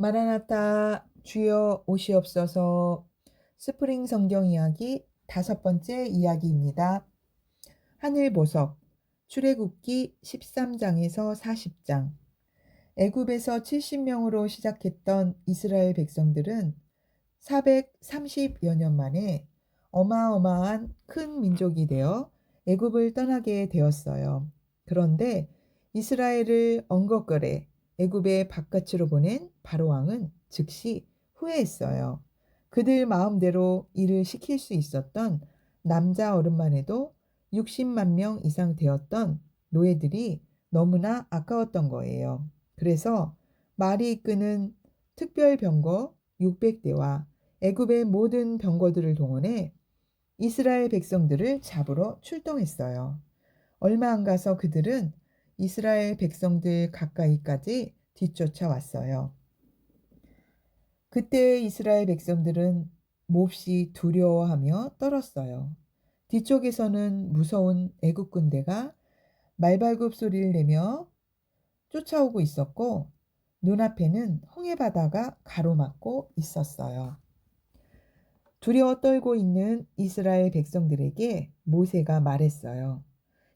마라나타 주여 오시옵소서. 스프링 성경 이야기 5번째 이야기입니다. 하늘 보석 출애굽기 13장에서 40장. 애굽에서 70명으로 시작했던 이스라엘 백성들은 430여 년 만에 어마어마한 큰 민족이 되어 애굽을 떠나게 되었어요. 그런데 이스라엘을 엉겁거려 애굽의 바깥으로 보낸 바로 왕은 즉시 후회했어요. 그들 마음대로 일을 시킬 수 있었던 남자 어른만 해도 60만 명 이상 되었던 노예들이 너무나 아까웠던 거예요. 그래서 말이 이끄는 특별병거 600대와 애굽의 모든 병거들을 동원해 이스라엘 백성들을 잡으러 출동했어요. 얼마 안 가서 그들은 이스라엘 백성들 가까이까지 뒤쫓아왔어요. 그때 이스라엘 백성들은 몹시 두려워하며 떨었어요. 뒤쪽에서는 무서운 애굽 군대가 말발굽 소리를 내며 쫓아오고 있었고 눈앞에는 홍해바다가 가로막고 있었어요. 두려워 떨고 있는 이스라엘 백성들에게 모세가 말했어요.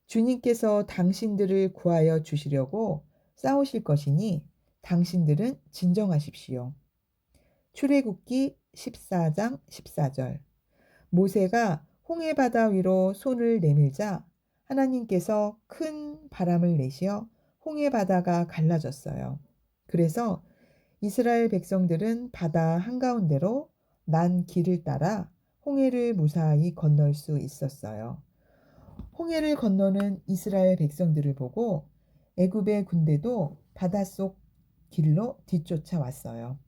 주님께서 당신들을 구하여 주시려고 싸우실 것이니 당신들은 진정하십시오. 출애굽기 14장 14절. 모세가 홍해바다 위로 손을 내밀자 하나님께서 큰 바람을 내시어 홍해바다가 갈라졌어요. 그래서 이스라엘 백성들은 바다 한가운데로 난 길을 따라 홍해를 무사히 건널 수 있었어요. 홍해를 건너는 이스라엘 백성들을 보고 애굽의 군대도 바닷속 길로 뒤쫓아왔어요.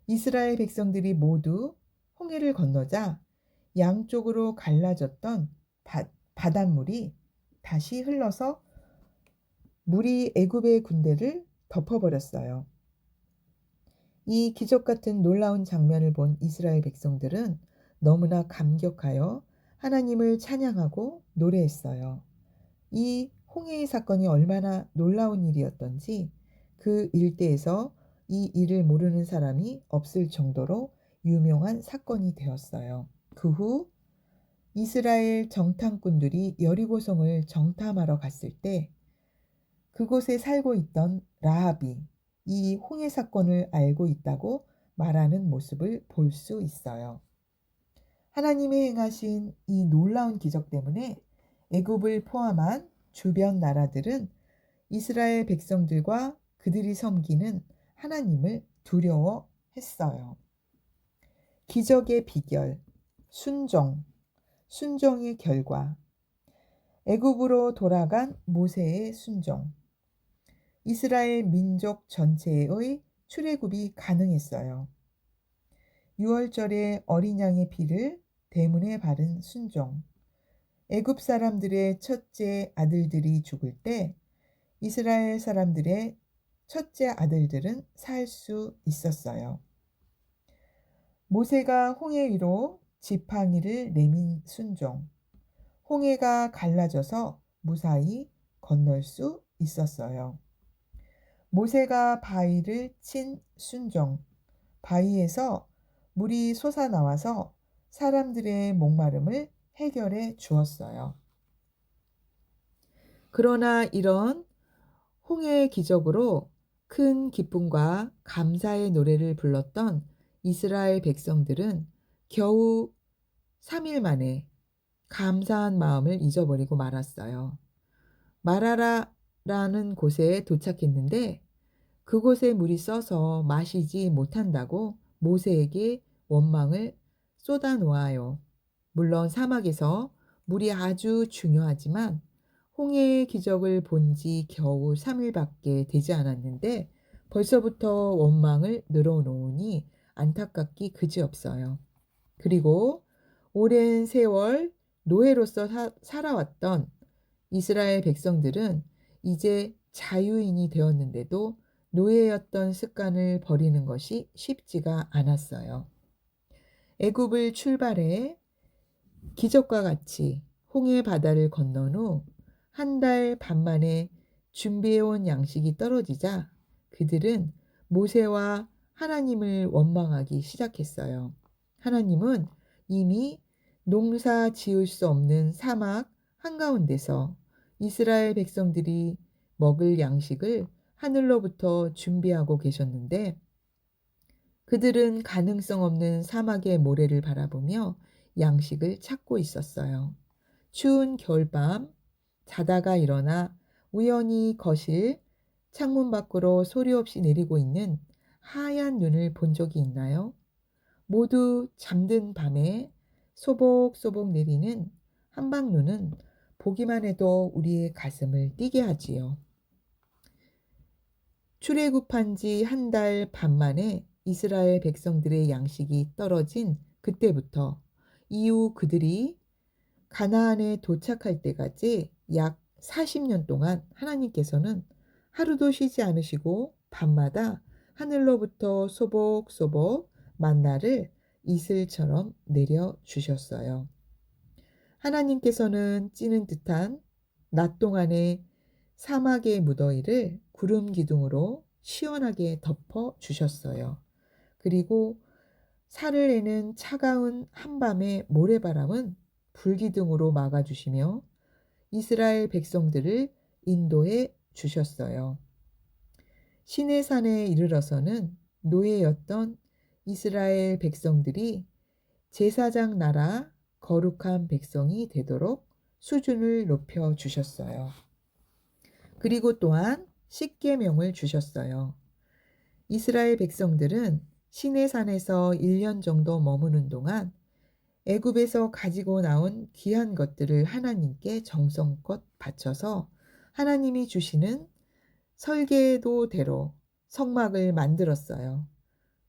이스라엘 백성들이 모두 홍해를 건너자 양쪽으로 갈라졌던 바닷물이 다시 흘러서 물이 애굽의 군대를 덮어버렸어요. 이 기적 같은 놀라운 장면을 본 이스라엘 백성들은 너무나 감격하여 하나님을 찬양하고 노래했어요. 이 홍해의 사건이 얼마나 놀라운 일이었던지 그 일대에서 이 일을 모르는 사람이 없을 정도로 유명한 사건이 되었어요. 그 후 이스라엘 정탐꾼들이 여리고성을 정탐하러 갔을 때 그곳에 살고 있던 라합이 이 홍해 사건을 알고 있다고 말하는 모습을 볼 수 있어요. 하나님이 행하신 이 놀라운 기적 때문에 애굽을 포함한 주변 나라들은 이스라엘 백성들과 그들이 섬기는 하나님을 두려워했어요. 기적의 비결, 순종의 결과. 애굽으로 돌아간 모세의 순종. 이스라엘 민족 전체의 출애굽이 가능했어요. 유월절에 어린 양의 피를 대문에 바른 순종. 애굽 사람들의 첫째 아들들이 죽을 때 이스라엘 사람들의 첫째 아들들은 살 수 있었어요. 모세가 홍해 위로 지팡이를 내민 순종. 홍해가 갈라져서 무사히 건널 수 있었어요. 모세가 바위를 친 순종. 바위에서 물이 솟아나와서 사람들의 목마름을 해결해 주었어요. 그러나 이런 홍해의 기적으로 큰 기쁨과 감사의 노래를 불렀던 이스라엘 백성들은 겨우 3일 만에 감사한 마음을 잊어버리고 말았어요. 마라라라는 곳에 도착했는데 그곳에 물이 써서 마시지 못한다고 모세에게 원망을 쏟아놓아요. 물론 사막에서 물이 아주 중요하지만 홍해의 기적을 본 지 겨우 3일밖에 되지 않았는데 벌써부터 원망을 늘어놓으니 안타깝기 그지없어요. 그리고 오랜 세월 노예로서 살아왔던 이스라엘 백성들은 이제 자유인이 되었는데도 노예였던 습관을 버리는 것이 쉽지가 않았어요. 애굽을 출발해 기적과 같이 홍해 바다를 건넌 후 한 달 반 만에 준비해온 양식이 떨어지자 그들은 모세와 하나님을 원망하기 시작했어요. 하나님은 이미 농사 지을 수 없는 사막 한가운데서 이스라엘 백성들이 먹을 양식을 하늘로부터 준비하고 계셨는데 그들은 가능성 없는 사막의 모래를 바라보며 양식을 찾고 있었어요. 추운 겨울밤 자다가 일어나 우연히 거실 창문 밖으로 소리 없이 내리고 있는 하얀 눈을 본 적이 있나요? 모두 잠든 밤에 소복소복 내리는 한방눈은 보기만 해도 우리의 가슴을 뛰게 하지요. 출애굽한 지 한 달 반 만에 이스라엘 백성들의 양식이 떨어진 그때부터 이후 그들이 가나안에 도착할 때까지 약 40년 동안 하나님께서는 하루도 쉬지 않으시고 밤마다 하늘로부터 소복소복 만나를 이슬처럼 내려 주셨어요. 하나님께서는 찌는 듯한 낮 동안의 사막의 무더위를 구름 기둥으로 시원하게 덮어 주셨어요. 그리고 살을 내는 차가운 한밤의 모래바람은 불기둥으로 막아주시며 이스라엘 백성들을 인도해 주셨어요. 시내산에 이르러서는 노예였던 이스라엘 백성들이 제사장 나라 거룩한 백성이 되도록 수준을 높여 주셨어요. 그리고 또한 십계명을 주셨어요. 이스라엘 백성들은 시내산에서 1년 정도 머무는 동안 애굽에서 가지고 나온 귀한 것들을 하나님께 정성껏 바쳐서 하나님이 주시는 설계도대로 성막을 만들었어요.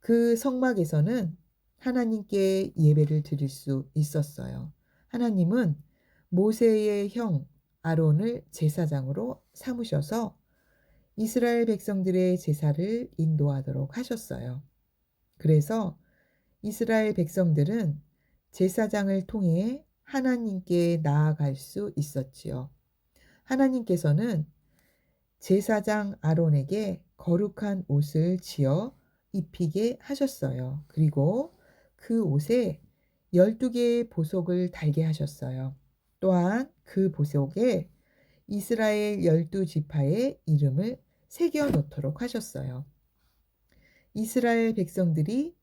그 성막에서는 하나님께 예배를 드릴 수 있었어요. 하나님은 모세의 형 아론을 제사장으로 삼으셔서 이스라엘 백성들의 제사를 인도하도록 하셨어요. 그래서 이스라엘 백성들은 제사장을 통해 하나님께 나아갈 수 있었지요. 하나님께서는 제사장 아론에게 거룩한 옷을 지어 입히게 하셨어요. 그리고 그 옷에 12개의 보석을 달게 하셨어요. 또한 그 보석에 이스라엘 12지파의 이름을 새겨 놓도록 하셨어요. 이스라엘 백성들이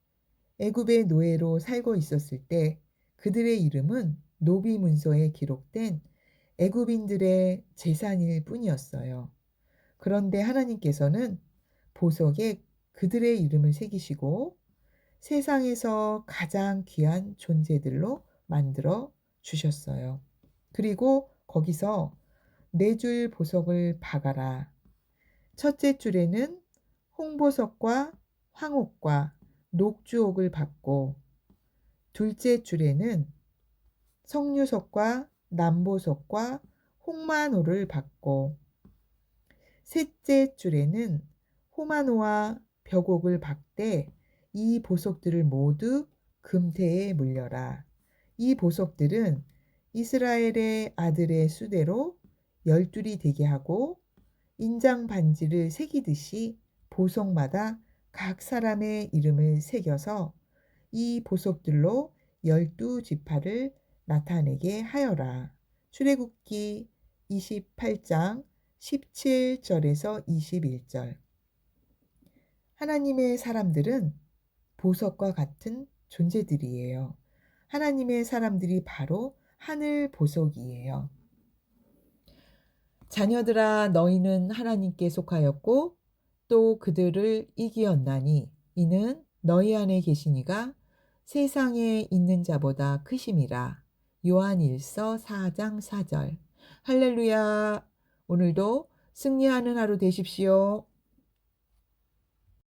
애굽의 노예로 살고 있었을 때 그들의 이름은 노비 문서에 기록된 애굽인들의 재산일 뿐이었어요. 그런데 하나님께서는 보석에 그들의 이름을 새기시고 세상에서 가장 귀한 존재들로 만들어 주셨어요. 그리고 거기서 4줄 보석을 박아라. 첫째 줄에는 홍보석과 황옥과 녹주옥을 박고 둘째 줄에는 석류석과 남보석과 홍마노를 박고 셋째 줄에는 호마노와 벽옥을 박되 이 보석들을 모두 금태에 물려라. 이 보석들은 이스라엘의 아들의 수대로 12이 되게 하고 인장 반지를 새기듯이 보석마다 각 사람의 이름을 새겨서 이 보석들로 12지파를 나타내게 하여라. 출애굽기 28장 17절에서 21절. 하나님의 사람들은 보석과 같은 존재들이에요. 하나님의 사람들이 바로 하늘 보석이에요. 자녀들아 너희는 하나님께 속하였고 또 그들을 이기었나니 이는 너희 안에 계시니가 세상에 있는 자보다 크심이라. 요한일서 4장 4절. 할렐루야. 오늘도 승리하는 하루 되십시오.